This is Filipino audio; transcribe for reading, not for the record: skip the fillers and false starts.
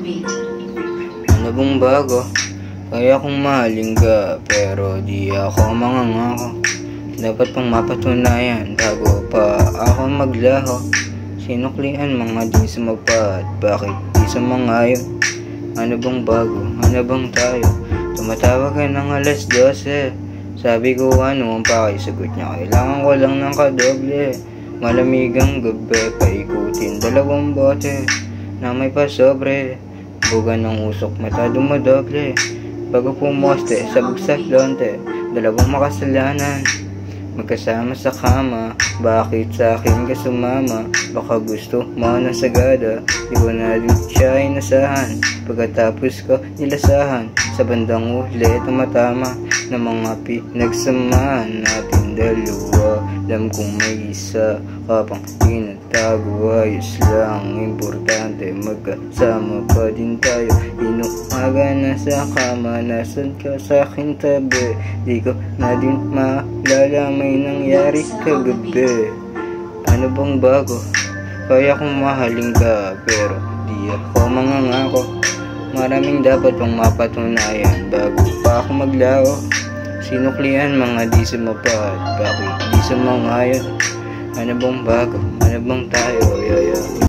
beat. Ano bang bago? Kaya kong mahalin ka, pero di ako mangangako. Dapat pang mapatunayan bago pa ako maglaho. Sinuklian mga di sumapat, bakit di sumangayon? Ano bang bago? Ano bang tayo? Tumatawag ka ng alas 12. Sabi ko ano ang pakisagot niya, kailangan ko lang ng kadoble. Malamigang gabi, paikutin dalawang bote na may pasobre. Buga ng usok, mata dumadoble. Bago pumoste, sabog sa lonte, dalawang makasalanan. Magkasama sa kama, bakit sa akin ka sumama? Baka gusto mo na sagada, di ko na din siya inasahan. Pagkatapos ko nilasahan, sa bandang uli tumatama ng mga pinagsamahan natin dalawa. Alam kong may isa ka pang tinatago, ayos lang, importante magkasama pa din tayo. Inumaga na sa kama, nasan ka sa aking tabi, di ko na din maalala may nangyari kagabi. Ano bang bago? Kaya kong mahalin ka, pero di ako mangangako. Maraming dapat pang mapatunayan bago pa ako maglaho. Sinuklian mga di sumapat, bakit di sumangayon? Ano bang bago? Ano bang tayo?